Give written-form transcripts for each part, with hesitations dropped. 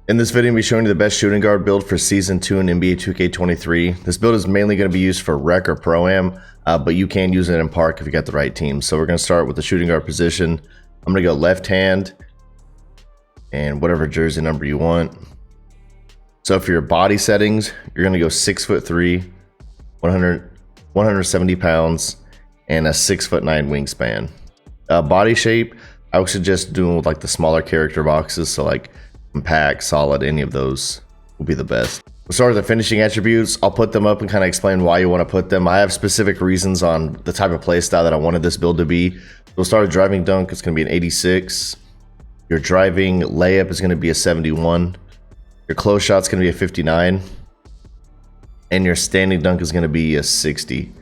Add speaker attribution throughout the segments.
Speaker 1: In this video, I'm going to be showing you the best shooting guard build for Season 2 in NBA 2K23. This build is mainly going to be used for Rec or ProAm, but you can use it in Park if you got the right team. So we're going to start with the shooting guard position. I'm going to go left hand and whatever jersey number you want. So for your body settings, you're going to go 6'3", 170 pounds, and a 6'9" wingspan. Body shape, I would suggest doing with like the smaller character boxes, so like compact, solid, any of those will be the best. We'll start with the finishing attributes. I'll put them up and kind of explain why you want to put them. I have specific reasons on the type of play style that I wanted this build to be. We'll start with driving dunk. It's going to be an 86. Your driving layup is going to be a 71. Your close shot is going to be a 59. And your standing dunk is going to be a 60.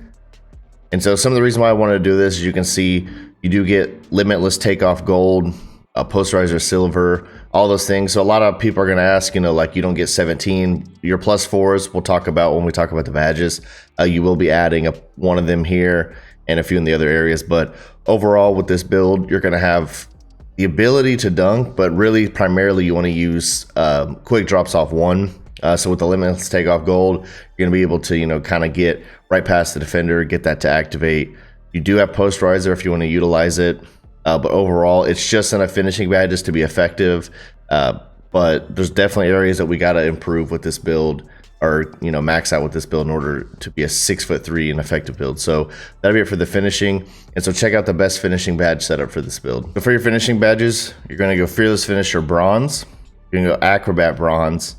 Speaker 1: And so some of the reason why I wanted to do this is you can see you do get limitless takeoff gold, posterizer silver, all those things. So a lot of people are going to ask, like you don't get 17. Your plus fours, we'll talk about when we talk about the badges. You will be adding one of them here and a few in the other areas. But overall with this build, you're going to have the ability to dunk, but really primarily you want to use quick drops off one. So with the limitless takeoff gold, you're going to be able to, kind of get right past the defender, get that to activate. You do have posterizer if you want to utilize it. But overall, it's just enough finishing badges to be effective. But there's definitely areas that we got to improve with this build, or max out with this build in order to be a 6'3" and effective build. So that'll be it for the finishing. And so check out the best finishing badge setup for this build. So for your finishing badges, you're going to go Fearless Finisher bronze. You're going to go Acrobat bronze.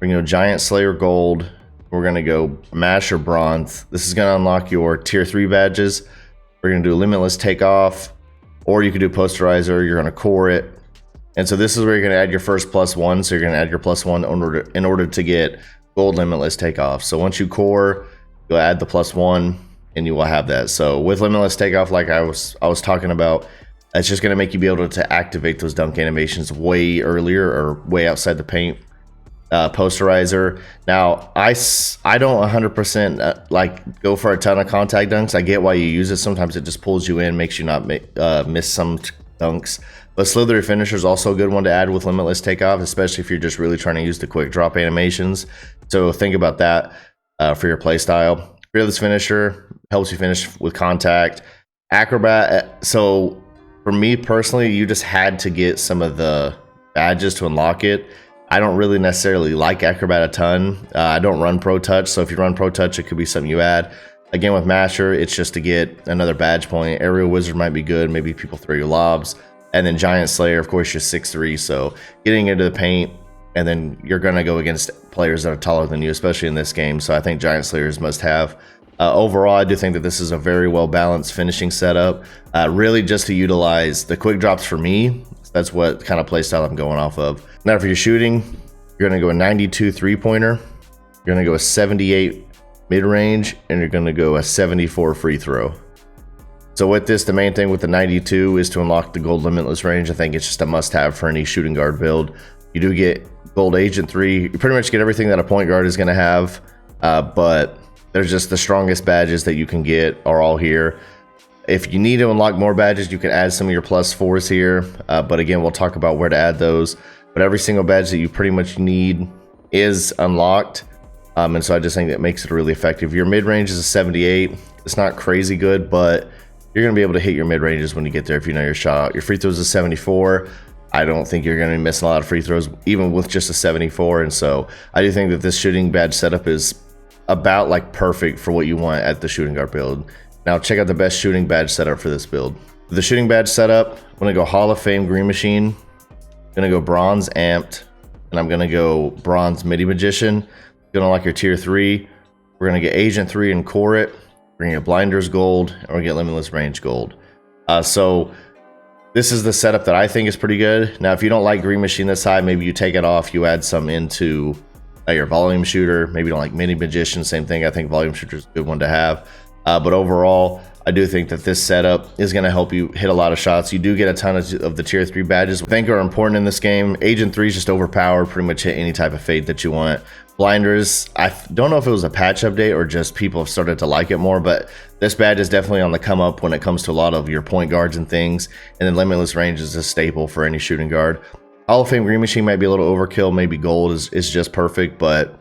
Speaker 1: We're going to go Giant Slayer gold. We're going to go Masher bronze. This is going to unlock your tier 3 badges. We're going to do Limitless Takeoff. Or you could do posterizer, you're going to core it. And so this is where you're going to add your first +1. So you're going to add your +1 in order to get gold limitless takeoff. So once you core, you'll add the +1 and you will have that. So with limitless takeoff, like I was talking about, it's just going to make you be able to activate those dunk animations way earlier or way outside the paint. Posterizer. Now I don't 100% like go for a ton of contact dunks. I get why you use it. Sometimes it just pulls you in, makes you not miss some dunks. But Slithery Finisher is also a good one to add with limitless takeoff, especially if you're just really trying to use the quick drop animations. So think about that for your play style. Fearless Finisher helps you finish with contact. Acrobat. So for me personally, you just had to get some of the badges to unlock it. I don't really necessarily like Acrobat a ton. I don't run Pro Touch, so if you run Pro Touch, it could be something you add. Again, with Masher, it's just to get another badge point. Aerial Wizard might be good. Maybe people throw you lobs. And then Giant Slayer, of course, you're 6'3", so getting into the paint, and then you're going to go against players that are taller than you, especially in this game. So I think Giant Slayers must have. Overall, I do think that this is a very well-balanced finishing setup, really just to utilize the quick drops for me. That's what kind of play style I'm going off of. Now for your shooting, you're going to go a 92 3-pointer, you're going to go a 78 mid-range, and you're going to go a 74 free throw. So with this, the main thing with the 92 is to unlock the gold limitless range. I think it's just a must-have for any shooting guard build. You do get gold agent 3. You pretty much get everything that a point guard is going to have, but there's just the strongest badges that you can get are all here. If you need to unlock more badges, you can add some of your +4s here. But again, we'll talk about where to add those. But every single badge that you pretty much need is unlocked. And so I just think that makes it really effective. Your mid-range is a 78. It's not crazy good, but you're going to be able to hit your mid-ranges when you get there if you know your shot. Your free throws is a 74. I don't think you're going to be missing a lot of free throws, even with just a 74. And so I do think that this shooting badge setup is about like perfect for what you want at the shooting guard build. Now check out the best shooting badge setup for this build. For the shooting badge setup, I'm going to go Hall of Fame Green Machine. I'm going to go Bronze Amped. And I'm going to go Bronze Midi Magician. You're going to like your tier 3. We're going to get Agent 3 and core it. We're going to get Blinders Gold. And we're going to get Limitless Range Gold. So this is the setup that I think is pretty good. Now if you don't like Green Machine this high, maybe you take it off. You add some into your Volume Shooter. Maybe you don't like Midi Magician. Same thing. I think Volume Shooter is a good one to have. But overall, I do think that this setup is going to help you hit a lot of shots. You do get a ton of the tier 3 badges I think are important in this game. Agent 3 is just overpowered, pretty much hit any type of fade that you want. Blinders, I don't know if it was a patch update or just people have started to like it more, but this badge is definitely on the come up when it comes to a lot of your point guards and things. And then Limitless Range is a staple for any shooting guard. Hall of Fame Green Machine might be a little overkill. Maybe gold is just perfect, but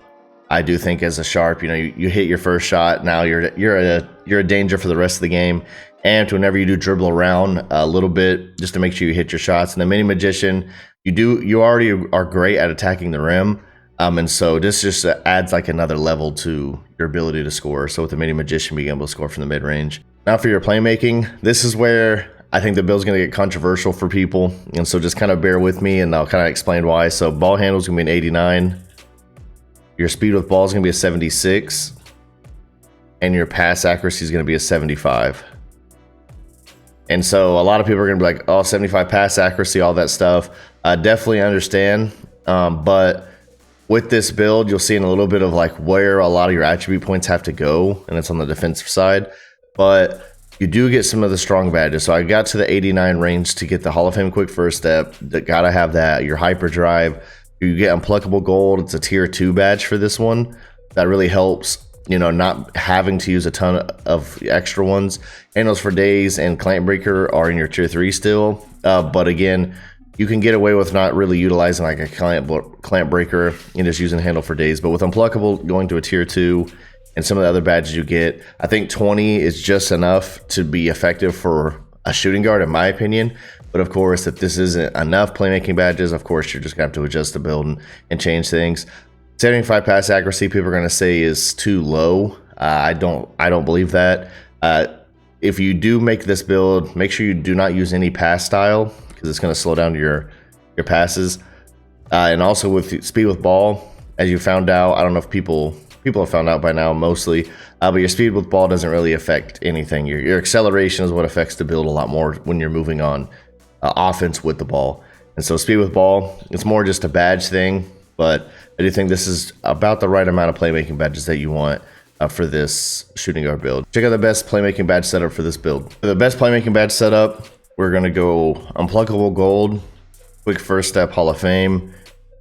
Speaker 1: I do think as a sharp, you hit your first shot. Now you're a danger for the rest of the game. And whenever you do dribble around a little bit, just to make sure you hit your shots. And the Mini Magician, you already are great at attacking the rim. And so this just adds like another level to your ability to score. So with the Mini Magician being able to score from the mid range. Now for your playmaking, this is where I think the build's going to get controversial for people. And so just kind of bear with me and I'll kind of explain why. So ball handle is going to be an 89. Your speed with ball is going to be a 76. And your pass accuracy is going to be a 75. And so a lot of people are going to be like, oh, 75 pass accuracy, all that stuff. Definitely understand. But with this build, you'll see in a little bit of like where a lot of your attribute points have to go. And it's on the defensive side. But you do get some of the strong badges. So I got to the 89 range to get the Hall of Fame quick first step. Gotta have that. Your hyperdrive. You get unpluckable gold. It's a tier 2 badge for this one. That really helps, not having to use a ton of extra ones. Handles for days and clamp breaker are in your tier 3 still. But again, you can get away with not really utilizing like a clamp breaker and just using handle for days. But with unpluckable going to a tier 2 and some of the other badges you get, I think 20 is just enough to be effective for a shooting guard, in my opinion. But of course, if this isn't enough playmaking badges, of course, you're just gonna have to adjust the build and change things. 75 pass accuracy, people are gonna say is too low. I don't believe that. If you do make this build, make sure you do not use any pass style because it's gonna slow down your passes. And also with speed with ball, as you found out, I don't know if people have found out by now mostly, but your speed with ball doesn't really affect anything. Your acceleration is what affects the build a lot more when you're moving on offense with the ball. And so speed with ball, it's more just a badge thing, but I do think this is about the right amount of playmaking badges that you want for this shooting guard build. Check out the best playmaking badge setup for this build. For the best playmaking badge setup, we're gonna go unpluckable gold, quick first step Hall of Fame,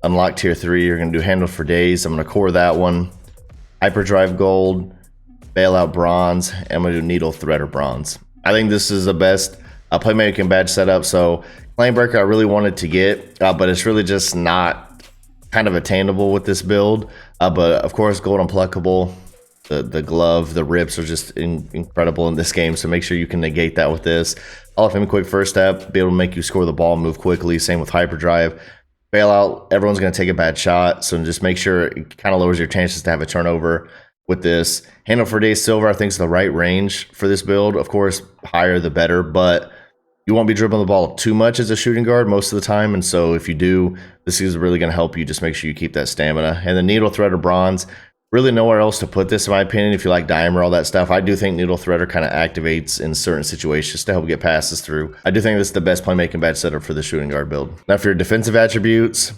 Speaker 1: unlock tier 3, you're gonna do handle for days. I'm gonna core that one. Hyperdrive gold, bailout bronze, and I'm gonna do needle threader bronze. I think this is the best playmaking badge setup. So clamp breaker I really wanted to get, but it's really just not kind of attainable with this build. But of course, gold unpluckable, the glove, the rips are just incredible in this game. So make sure you can negate that with this. Hall of Fame quick first step, be able to make you score the ball, move quickly. Same with hyperdrive. Bailout, everyone's going to take a bad shot, so just make sure it kind of lowers your chances to have a turnover with this. Handle for days silver, I think is the right range for this build. Of course, higher the better, but you won't be dribbling the ball too much as a shooting guard most of the time, and so if you do, this is really going to help you. Just make sure you keep that stamina. And the needle threader bronze, really nowhere else to put this in my opinion. If you like dimer, all that stuff, I do think needle threader kind of activates in certain situations to help get passes through. I do think this is the best playmaking badge setup for the shooting guard build. Now for your defensive attributes,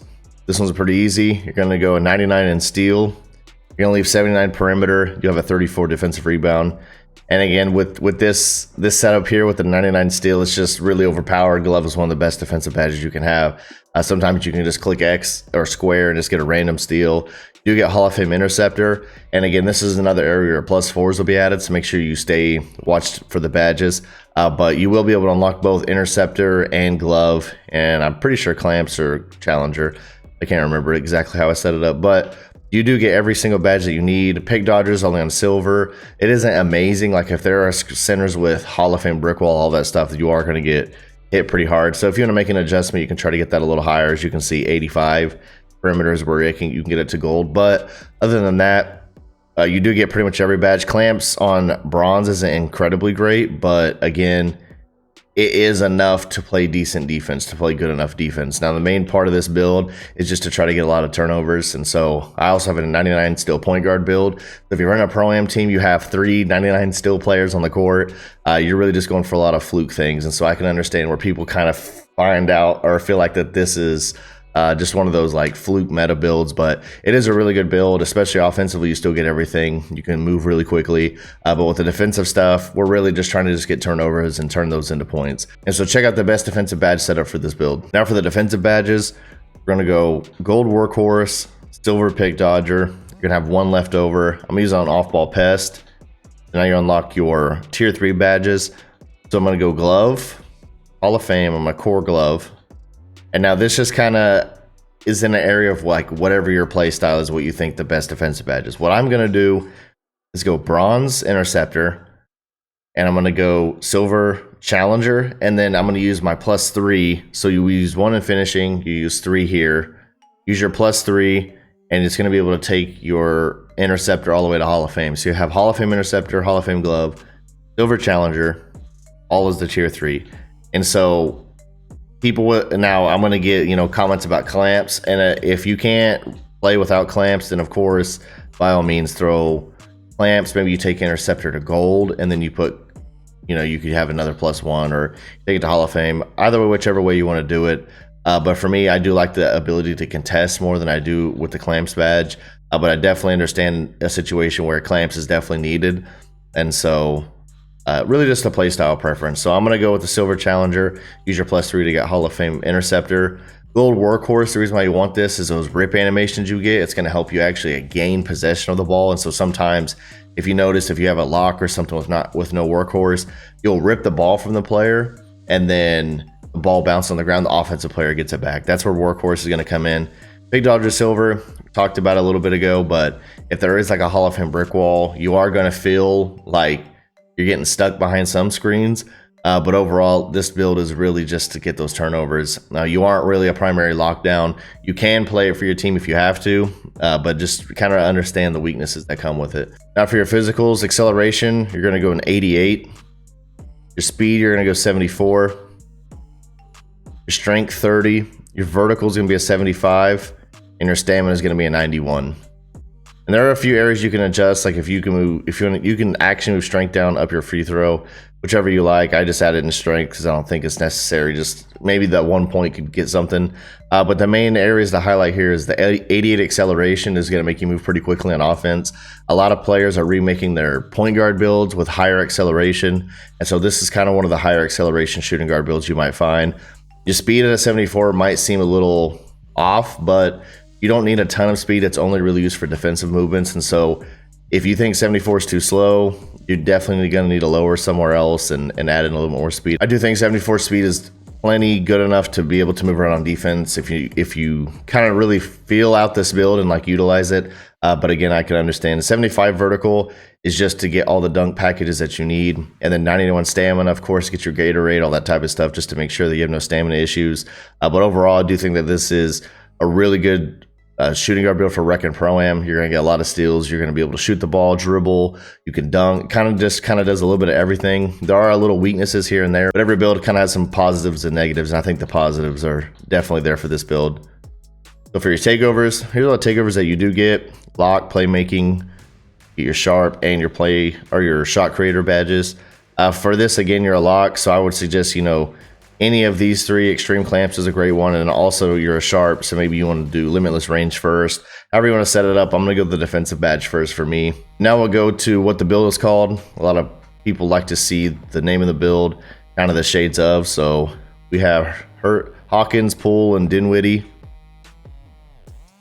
Speaker 1: this one's pretty easy. You're going to go a 99 in steal. You're going to leave 79 perimeter. You have a 34 defensive rebound. And again, with this setup here with the 99 steal, it's just really overpowered. Glove is one of the best defensive badges you can have. Sometimes you can just click X or square and just get a random steal. You get Hall of Fame interceptor. And again, this is another area where +4s will be added, so make sure you stay watched for the badges. But you will be able to unlock both interceptor and glove. And I'm pretty sure clamps or challenger. I can't remember exactly how I set it up, but you do get every single badge that you need. Pick dodgers only on silver. It isn't amazing. Like if there are centers with Hall of Fame brick wall, all that stuff, that you are going to get hit pretty hard. So if you want to make an adjustment, you can try to get that a little higher. As you can see, 85 perimeters where you can get it to gold. But other than that, you do get pretty much every badge. Clamps on bronze isn't incredibly great, but again, it is enough to play decent defense, to play good enough defense. Now, the main part of this build is just to try to get a lot of turnovers. And so I also have a 99 still point guard build. So if you run a ProAm team, you have 3 99 still players on the court. You're really just going for a lot of fluke things. And so I can understand where people kind of find out or feel like that this is just one of those like fluke meta builds, but it is a really good build, especially offensively. You still get everything. You can move really quickly, but with the defensive stuff, we're really just trying to just get turnovers and turn those into points. And so check out the best defensive badge setup for this build. Now for the defensive badges, we're gonna go gold workhorse, silver pick dodger. You're gonna have 1 left over. I'm gonna use it on off-ball pest. Now you unlock your tier 3 badges. So I'm gonna go glove, Hall of Fame. I'm gonna core glove. And now this just kind of is in an area of like whatever your play style is, what you think the best defensive badge is. What I'm going to do is go bronze interceptor, and I'm going to go silver challenger, and then I'm going to use my +3. So you use 1 in finishing, you use 3 here, use your +3, and it's going to be able to take your interceptor all the way to Hall of Fame. So you have Hall of Fame interceptor, Hall of Fame glove, silver challenger, all is the tier 3. And so people now I'm going to get, you know, comments about clamps, and if you can't play without clamps, then of course by all means throw clamps. Maybe you take interceptor to gold, and then you put, you know, you could have another +1 or take it to Hall of Fame. Either way, whichever way you want to do it. But for me, I do like the ability to contest more than I do with the clamps badge. But I definitely understand a situation where clamps is definitely needed. And so really just a playstyle preference. So I'm going to go with the silver challenger, use your +3 to get Hall of Fame interceptor. Gold workhorse, the reason why you want this is those rip animations you get. It's going to help you actually gain possession of the ball. And so sometimes if you notice, if you have a lock or something with no workhorse, you'll rip the ball from the player, and then the ball bounces on the ground, the offensive player gets it back. That's where workhorse is going to come in. Big Dodger Silver, talked about it a little bit ago, but if there is like a Hall of Fame brick wall, you are going to feel like you're getting stuck behind some screens. But overall, this build is really just to get those turnovers. Now, you aren't really a primary lockdown. You can play it for your team if you have to, but just kind of understand the weaknesses that come with it. Now, for your physicals, acceleration, you're going to go an 88. Your speed, you're going to go 74. Your strength, 30. Your vertical is going to be a 75, and your stamina is going to be a 91. And there are a few areas you can adjust, like if you can move, you can actually move strength down, up your free throw, whichever you like. I just added in strength because I don't think it's necessary. Just maybe that 1 point could get something. But the main areas to highlight here is the 88 acceleration is going to make you move pretty quickly on offense. A lot of players are remaking their point guard builds with higher acceleration, and so this is kind of one of the higher acceleration shooting guard builds you might find. Your speed at a 74 might seem a little off, but you don't need a ton of speed. It's only really used for defensive movements. And so if you think 74 is too slow, you're definitely going to need to lower somewhere else and add in a little more speed. I do think 74 speed is plenty good enough to be able to move around on defense if you kind of really feel out this build and like utilize it. But again, I can understand 75 vertical is just to get all the dunk packages that you need, and then 91 stamina, of course, get your Gatorade, all that type of stuff, just to make sure that you have no stamina issues. But overall, I do think that this is a really good shooting guard build for Rec and ProAm. You're going to get a lot of steals. You're going to be able to shoot the ball, dribble. You can dunk. Kind of does a little bit of everything. There are little weaknesses here and there, but every build kind of has some positives and negatives, and I think the positives are definitely there for this build. So for your takeovers, here's all the takeovers that you do get: lock, playmaking, get your sharp, and your play or your shot creator badges. For this, again, you're a lock, so I would suggest, you know, any of these 3. Extreme clamps is a great one, and also you're a sharp, so maybe you want to do limitless range first. However you want to set it up, I'm going to go with the defensive badge first for me. Now we'll go to what the build is called. A lot of people like to see the name of the build, kind of the shades of. So we have Hawkins, Poole, and Dinwiddie.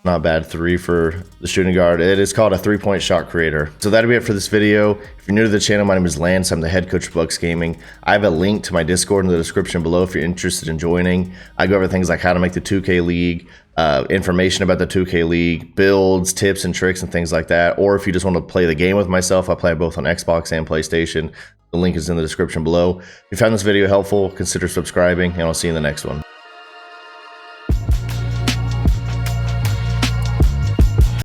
Speaker 1: Not bad. 3 for the shooting guard. It is called a 3-point shot creator. So that'll be it for this video. If you're new to the channel, my name is Lance. I'm the head coach of Bucks Gaming. I have a link to my Discord in the description below if you're interested in joining. I go over things like how to make the 2K League, information about the 2K League, builds, tips and tricks and things like that. Or if you just want to play the game with myself, I play both on Xbox and PlayStation. The link is in the description below. If you found this video helpful, consider subscribing, and I'll see you in the next one.